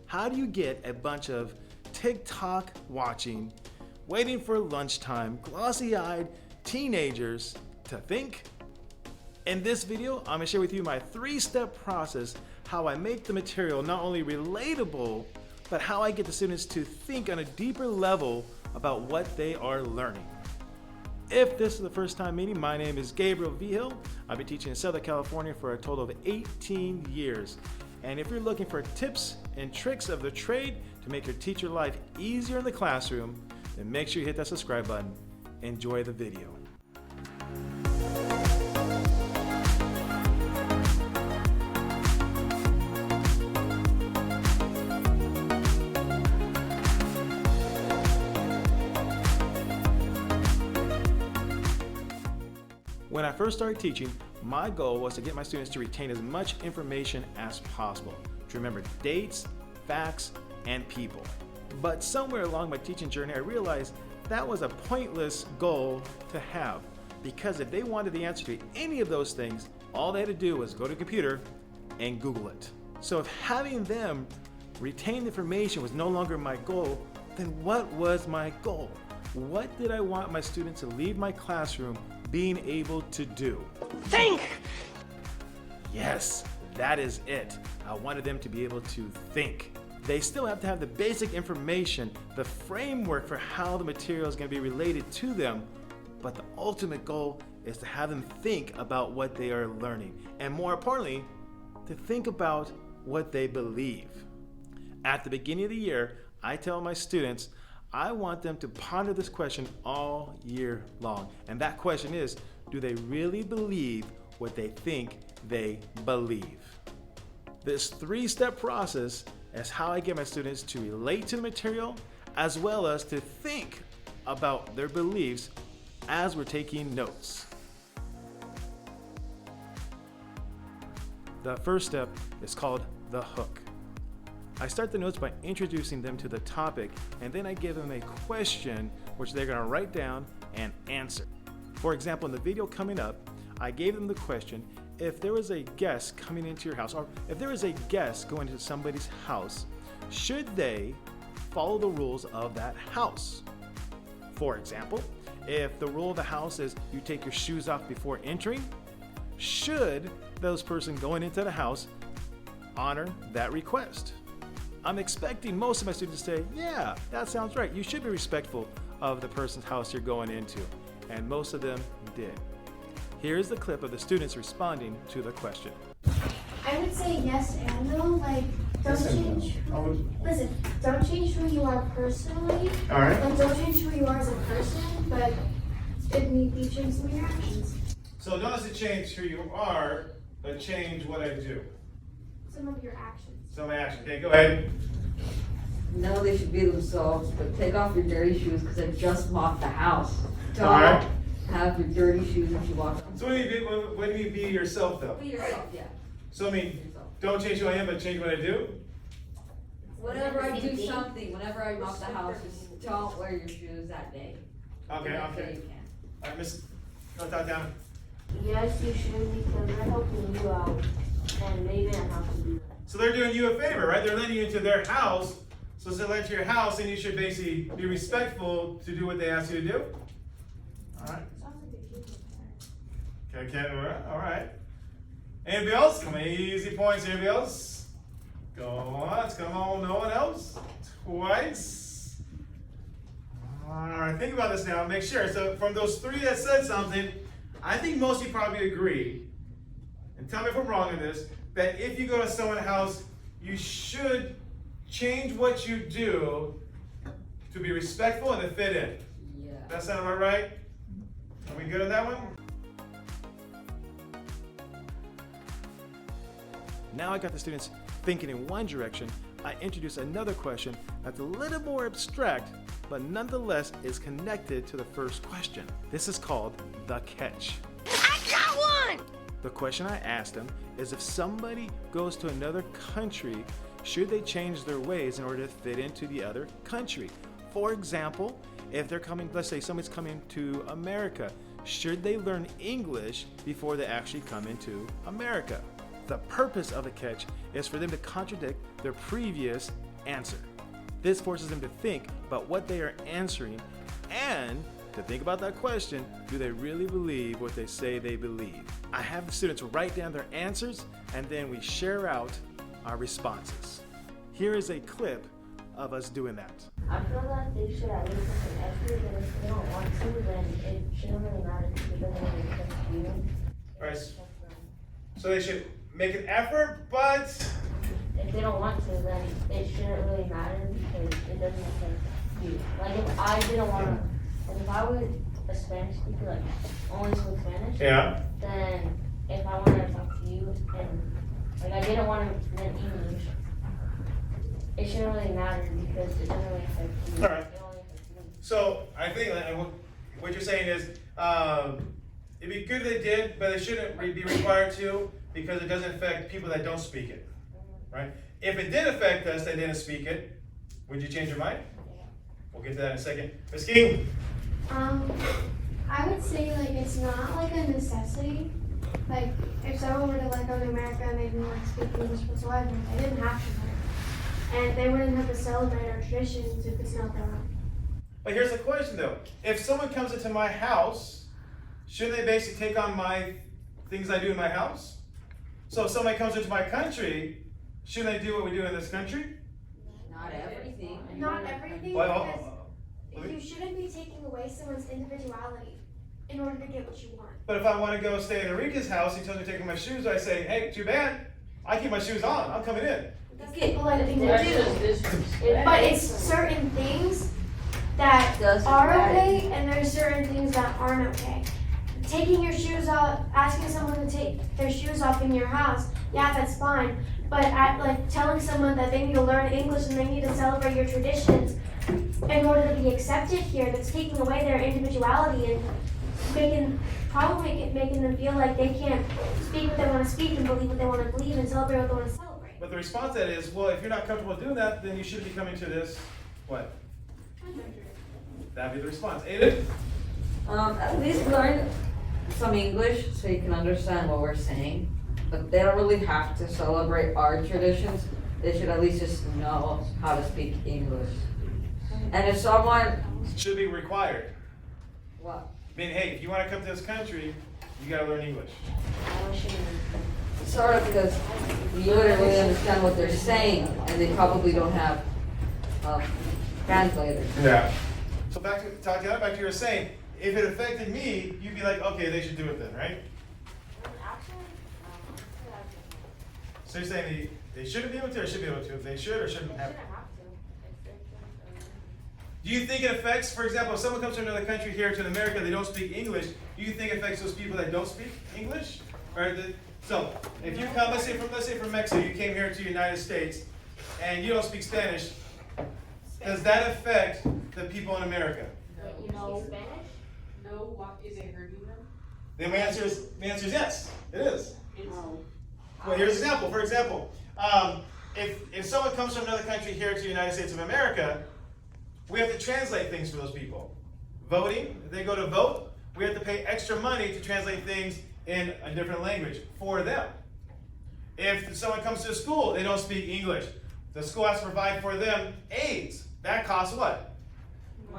How do you get a bunch of TikTok watching, waiting for lunchtime, glossy-eyed teenagers to think? In this video, I'm going to share with you my 3-step process how I make the material not only relatable, but how I get the students to think on a deeper level about what they are learning. If this is the first time meeting, my name is Gabriel Vigil. I've been teaching in Southern California for a total of 18 years. And if you're looking for tips and tricks of the trade to make your teacher life easier in the classroom, then make sure you hit that subscribe button. Enjoy the video. When I first started teaching, my goal was to get my students to retain as much information as possible, to remember dates, facts, and people. But somewhere along my teaching journey, I realized that was a pointless goal to have, because if they wanted the answer to any of those things, all they had to do was go to the computer and Google it. So if having them retain the information was no longer my goal, then what was my goal? What did I want my students to leave my classroom being able to do? Think! Yes, that is it. I wanted them to be able to think. They still have to have the basic information, the framework for how the material is going to be related to them, but the ultimate goal is to have them think about what they are learning, and more importantly, to think about what they believe. At the beginning of the year, I tell my students, I want them to ponder this question all year long. And that question is, do they really believe what they think they believe? This 3-step process is how I get my students to relate to the material as well as to think about their beliefs as we're taking notes. The first step is called the hook. I start the notes by introducing them to the topic, and then I give them a question which they're going to write down and answer. For example, in the video coming up, I gave them the question, if there was a guest coming into your house, or if there was a guest going to somebody's house, should they follow the rules of that house? For example, if the rule of the house is you take your shoes off before entering, should those person going into the house honor that request? I'm expecting most of my students to say, yeah, that sounds right. You should be respectful of the person's house you're going into. And most of them did. Here's the clip of the students responding to the question. I would say yes and no. Like, don't change who you are personally. All right. Like, don't change who you are as a person, but it need be change some of your actions. So don't necessarily change who you are, but change what I do. Some of your actions. So my action. Okay, go ahead. No, they should be themselves, but take off your dirty shoes because I just mopped the house. Don't All right. have your dirty shoes when you walk. So what do you be yourself though? Be yourself, yeah. So I mean, don't change who I am, but change what I do? Whenever I do something, whenever I mop the house, just don't wear your shoes that day. Okay, The next okay. day you can. All right, miss, note that down. Yes, you should, because they're helping you out, and they didn't have to do that. So they're doing you a favor, right? They're letting you into their house. So since they let you into your house, then you should basically be respectful to do what they ask you to do. All right. Sounds like a kid. Okay, all right. Anybody else? Come on, easy points. Anybody else? Go on, come on, no one else? Twice. All right, think about this now, make sure. So from those 3 that said something, I think most of you probably agree, and tell me if I'm wrong in this, that if you go to someone's house, you should change what you do to be respectful and to fit in. Yeah. That sound about right? Are we good on that one? Now I got the students thinking in one direction. I introduce another question that's a little more abstract, but nonetheless is connected to the first question. This is called the catch. I got one! The question I asked them is, if somebody goes to another country, should they change their ways in order to fit into the other country? For example, if they're coming, let's say somebody's coming to America, should they learn English before they actually come into America? The purpose of the catch is for them to contradict their previous answer. This forces them to think about what they are answering and to think about that question, do they really believe what they say they believe? I have the students write down their answers and then we share out our responses. Here is a clip of us doing that. I feel that they should at least make an effort, and if they don't want to, then it shouldn't really matter because it doesn't really affect you. Alright, so they should make an effort, but If they don't want to, then it shouldn't really matter because it doesn't affect you. Like if I didn't want to, like if I was a Spanish speaker, like only spoke Spanish, yeah. then if I wanted to talk to you and like I didn't want to learn English, it shouldn't really matter because it doesn't really affect you. All right. It only affects me. So I think what you're saying is it'd be good if they did, but they shouldn't be required to because it doesn't affect people that don't speak it, right? If it did affect us that didn't speak it, would you change your mind? Yeah. We'll get to that in a second. Ms. King? I would say like it's not like a necessity. Like if someone were to like go to America and they didn't like speak English whatsoever, they didn't have to learn. And they wouldn't have to celebrate our traditions if it's not their own. But here's the question though. If someone comes into my house, shouldn't they basically take on my things I do in my house? So if somebody comes into my country, shouldn't they do what we do in this country? Not everything. Not everything, Well, because you shouldn't be taking away someone's individuality in order to get what you want. but if I want to go stay in Enrique's house, he tells me to take off my shoes, I say, hey, too bad. I keep my shoes on. I'm coming in. That's the polite thing to That's do. just disrespect. But it's certain things that Doesn't are matter. okay, and there's certain things that aren't okay. Taking your shoes off, asking someone to take their shoes off in your house, yeah, that's fine. But like telling someone that they need to learn English and they need to celebrate your traditions in order to be accepted here, that's taking away their individuality and making them feel like they can't speak what they want to speak and believe what they want to believe and celebrate what they want to celebrate. But the response to that is, well, if you're not comfortable doing that, then you should be coming to this, what? That'd be the response. Aiden? At least learn some English so you can understand what we're saying. But they don't really have to celebrate our traditions. They should at least just know how to speak English. And if someone, Should be required. what? I mean, hey, if you want to come to this country, you gotta learn English. Sort of, because you wouldn't really understand what they're saying, and they probably don't have translators. Yeah. So back to Tatiana, back to your saying, if it affected me, you'd be like, okay, they should do it then, right? So you're saying they shouldn't be able to or should be able to? They should or shouldn't have? Do you think it affects, for example, if someone comes from another country here to America, they don't speak English, do you think it affects those people that don't speak English? So if you come, let's say from Mexico, you came here to the United States and you don't speak Spanish, does that affect the people in America? You know Spanish? No, what is it hurting them? The answer is yes, it is. It's Well, here's an example. For example, if someone comes from another country here to the United States of America, we have to translate things for those people. Voting, if they go to vote, we have to pay extra money to translate things in a different language for them. If someone comes to a school, they don't speak English, the school has to provide for them aids. That costs what?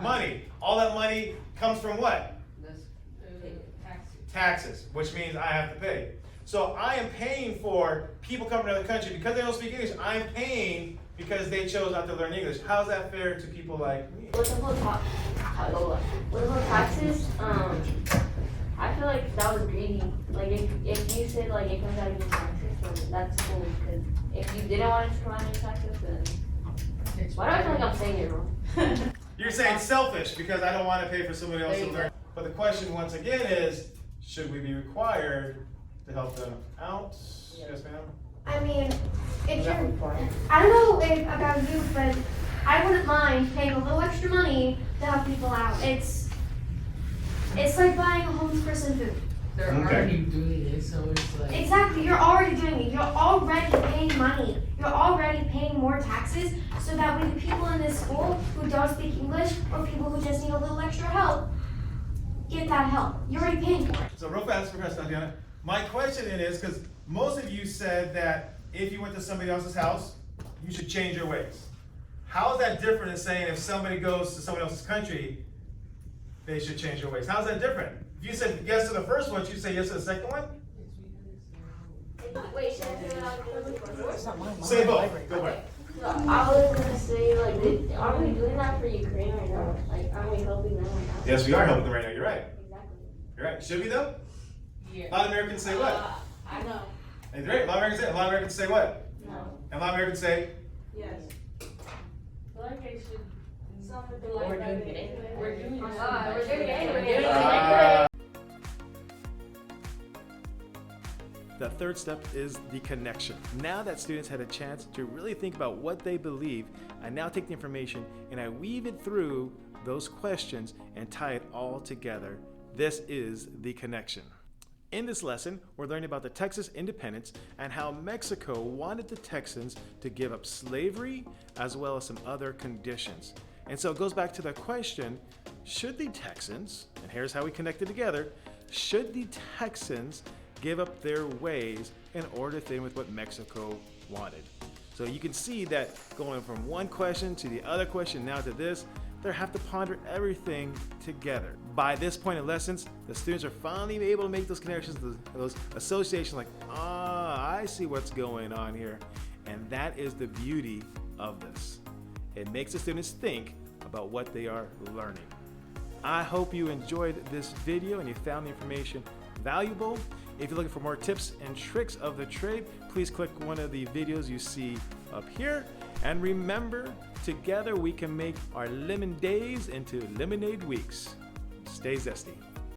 Money. All that money comes from what? Taxes, which means I have to pay. So I am paying for people coming to another country because they don't speak English. I'm paying because they chose not to learn English. How's that fair to people like me? With the whole taxes, I feel like that was greedy. Like if you said like it comes out of your taxes, then that's cool. Because if you didn't want it to come out of your taxes, then why do I feel like I'm saying it wrong? You're saying selfish because I don't want to pay for somebody else to learn. But the question once again is, should we be required to help them out? Yes, ma'am? I mean, if you're, I don't know about you, but I wouldn't mind paying a little extra money to help people out. It's like buying a homeless person food. They're already doing it, so it's like. Exactly, you're already doing it. You're already paying money. You're already paying more taxes so that way the people in this school who don't speak English or people who just need a little extra help get that help. You're already paying for it. So real fast, Tatiana. My question is, because most of you said that if you went to somebody else's house, you should change your ways. How is that different than saying if somebody goes to someone else's country, they should change their ways? How's that different? If you said yes to the first one, should you say yes to the second one? Wait, should I do it on Say both. Go ahead. So I was gonna say, like, aren't we doing that for Ukraine right now? Like, aren't we helping them right now? Yes, we are helping them right now. You're right. Exactly. You're right. Should we though? Yeah. A lot of Americans say what? I know. And right. A lot of Americans say. A lot of Americans say what? No. And a lot of Americans say. Yes. Like I should. Something We're like that. doing it anyway. We're doing it. We're doing it anyway. We're doing it The third step is the connection. Now that students had a chance to really think about what they believe, I now take the information and I weave it through those questions and tie it all together. This is the connection. In this lesson, we're learning about the Texas independence and how Mexico wanted the Texans to give up slavery as well as some other conditions. And so it goes back to the question, should the Texans, and here's how we connect it together, should the Texans give up their ways in order to fit in with what Mexico wanted? So you can see that going from one question to the other question, now to this, they have to ponder everything together. By this point in lessons, the students are finally able to make those connections, those associations like, I see what's going on here. And that is the beauty of this. It makes the students think about what they are learning. I hope you enjoyed this video and you found the information valuable. If you're looking for more tips and tricks of the trade, please click one of the videos you see up here. And remember, together we can make our lemon days into lemonade weeks. Stay zesty.